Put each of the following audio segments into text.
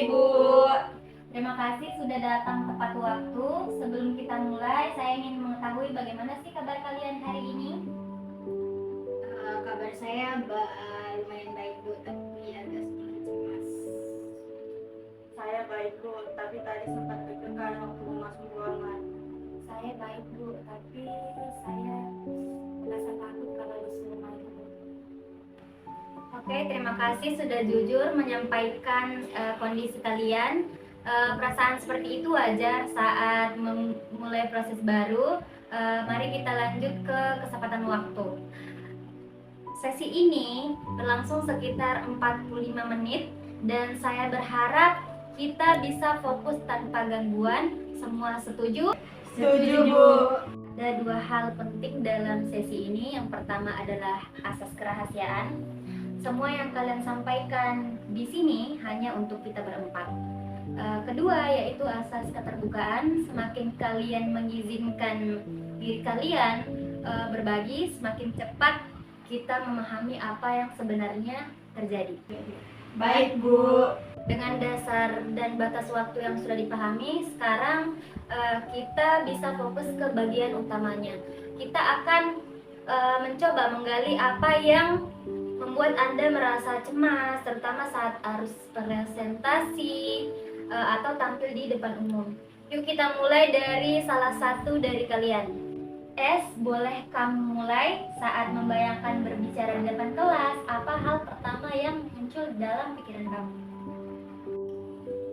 Bu. Terima kasih sudah datang tepat waktu. Sebelum kita mulai, saya ingin mengetahui bagaimana sih kabar kalian hari ini? Kabar saya lumayan baik Bu, tapi agak sedikit cemas. Saya baik Bu, tapi tadi sempat deg-degan waktu masuk ruangan. Saya baik Bu, tapi saya merasa takut kalau disuruh main. Oke, terima kasih sudah jujur menyampaikan kondisi kalian. Perasaan seperti itu wajar saat memulai proses baru. Mari kita lanjut ke kesempatan waktu. Sesi ini berlangsung sekitar 45 menit dan saya berharap kita bisa fokus tanpa gangguan. Semua setuju? Setuju Bu. Ada dua hal penting dalam sesi ini. Yang pertama adalah asas kerahasiaan. Semua yang kalian sampaikan di sini hanya untuk kita berempat. Kedua yaitu asas keterbukaan. Semakin kalian mengizinkan diri kalian berbagi, semakin cepat kita memahami apa yang sebenarnya terjadi. Baik Bu. Dengan dasar dan batas waktu yang sudah dipahami, sekarang kita bisa fokus ke bagian utamanya. Kita akan mencoba menggali apa yang membuat Anda merasa cemas, terutama saat harus presentasi atau tampil di depan umum. Yuk kita mulai dari salah satu dari kalian. Boleh kamu mulai saat membayangkan berbicara di depan kelas? Apa hal pertama yang muncul dalam pikiran kamu?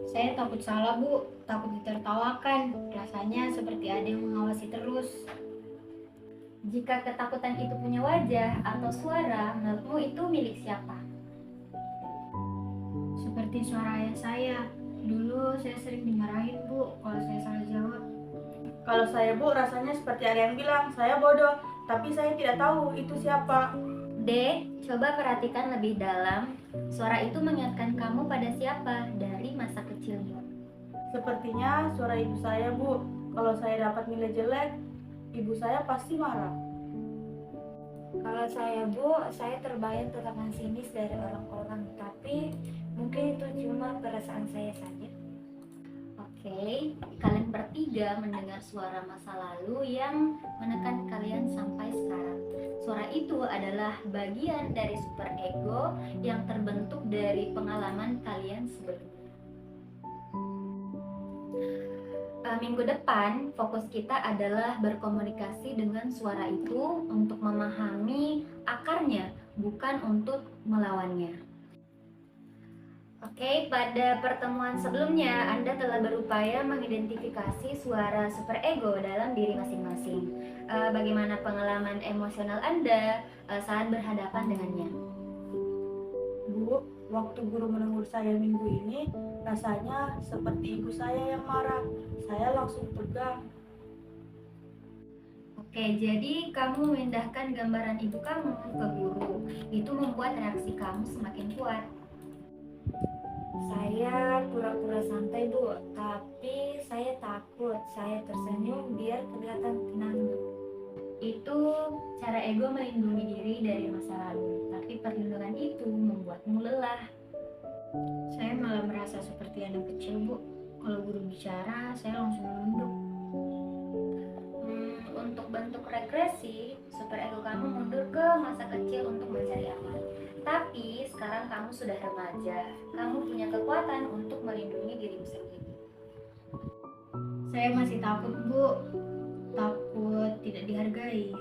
Saya takut salah Bu, takut ditertawakan. Rasanya seperti ada yang mengawasi terus. Jika ketakutan itu punya wajah atau suara, menurutmu itu milik siapa? Seperti suara ayah saya. Dulu saya sering dimarahin Bu kalau saya salah jawab. Kalau saya Bu, rasanya seperti ada yang bilang saya bodoh, tapi saya tidak tahu itu siapa. Coba perhatikan lebih dalam. Suara itu mengingatkan kamu pada siapa dari masa kecilmu? Sepertinya suara ibu saya Bu. Kalau saya dapat nilai jelek, ibu saya pasti marah. Kalau saya Bu, saya terbayang tatapan sinis dari orang-orang, tapi mungkin itu cuma perasaan saya saja. Oke, kalian bertiga mendengar suara masa lalu yang menekan kalian sampai sekarang. Suara itu adalah bagian dari super ego yang terbentuk dari pengalaman kalian sebelumnya. Minggu depan fokus kita adalah berkomunikasi dengan suara itu untuk memahami akarnya, bukan untuk melawannya. Oke, pada pertemuan sebelumnya Anda telah berupaya mengidentifikasi suara superego dalam diri masing-masing. Bagaimana pengalaman emosional Anda saat berhadapan dengannya? Bu, waktu guru menegur saya minggu ini, rasanya seperti ibu saya yang marah. Saya langsung tegang. Oke, jadi kamu memindahkan gambaran ibu kamu ke guru. Itu membuat reaksi kamu semakin kuat. Saya pura-pura santai Bu, tapi saya takut. Saya tersenyum biar kelihatan tenang. Itu cara ego melindungi diri dari masa lalu, tapi perlindungan itu membuatmu lelah. Saya malah merasa seperti anak kecil Bu. Kalau guru bicara, saya langsung menunduk. Untuk bentuk regresi, superego kamu mundur ke masa kecil untuk mencari aman. Tapi sekarang kamu sudah remaja, kamu punya kekuatan untuk melindungi dirimu sendiri. Saya masih takut Bu, takut tidak dihargai.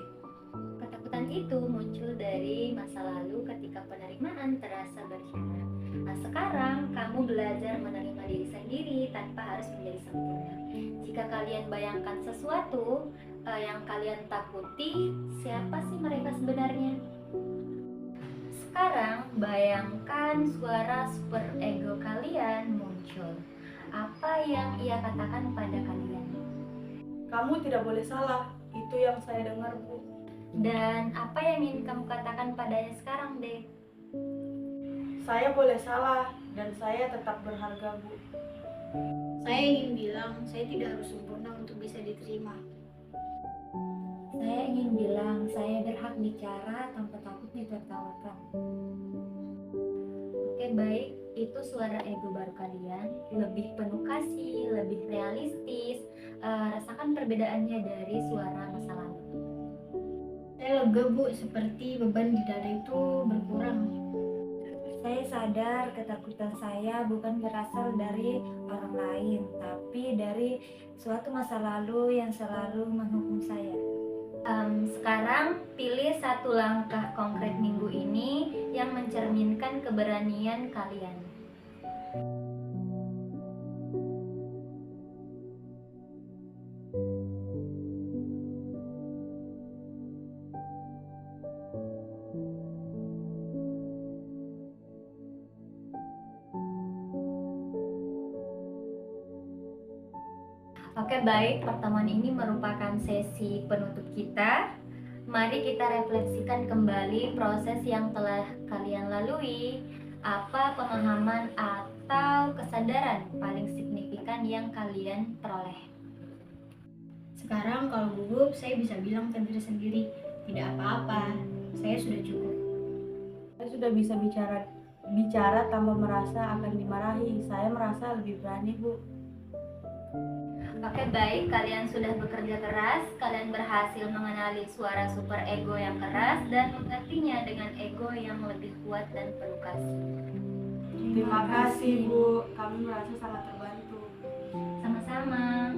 Ketakutan itu muncul dari masa lalu ketika penerimaan terasa bersyarat. Nah, sekarang kamu belajar menerima diri sendiri tanpa harus menjadi sempurna. Jika kalian bayangkan sesuatu yang kalian takuti, siapa sih mereka sebenarnya? Sekarang bayangkan suara super ego kalian muncul. Apa yang ia katakan pada kalian? Kamu tidak boleh salah, itu yang saya dengar Bu. Dan apa yang ingin kamu katakan padanya sekarang, Dek? Saya boleh salah dan saya tetap berharga Bu. Saya ingin bilang, saya tidak harus sempurna untuk bisa diterima. Saya ingin bilang, saya berhak bicara tanpa takut ditertawakan. Oke, baik. itu suara ego baru kalian lebih penuh kasih, lebih realistis. Rasakan perbedaannya dari suara masa lalu. Saya lega Bu, seperti beban di dada itu berkurang. Saya sadar ketakutan saya bukan berasal dari orang lain, tapi dari suatu masa lalu yang selalu menghukum saya. Sekarang pilih satu langkah konkret minggu ini yang mencerminkan keberanian kalian. Oke, baik, pertemuan ini merupakan sesi penutup kita. Mari kita refleksikan kembali proses yang telah kalian lalui. Apa pemahaman atau kesadaran paling signifikan yang kalian peroleh? Sekarang kalau gugup, saya bisa bilang ke diri sendiri, tidak apa-apa, saya sudah cukup. Saya sudah bisa bicara tanpa merasa akan dimarahi. Saya merasa lebih berani, Bu. Oke, baik, kalian sudah bekerja keras, kalian berhasil mengenali suara super ego yang keras dan menggantinya dengan ego yang lebih kuat dan penuh kasih. Terima kasih, Bu. Kami merasa sangat terbantu. Sama-sama.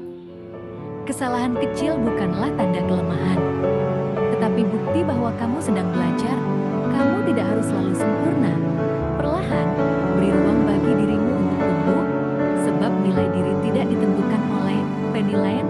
Kesalahan kecil bukanlah tanda kelemahan, tetapi bukti bahwa kamu sedang belajar. Kamu tidak harus selalu sempurna. Perlahan, beri ruang bagi dirimu untuk tumbuh, sebab nilai diri tidak ditentukan oleh penilaian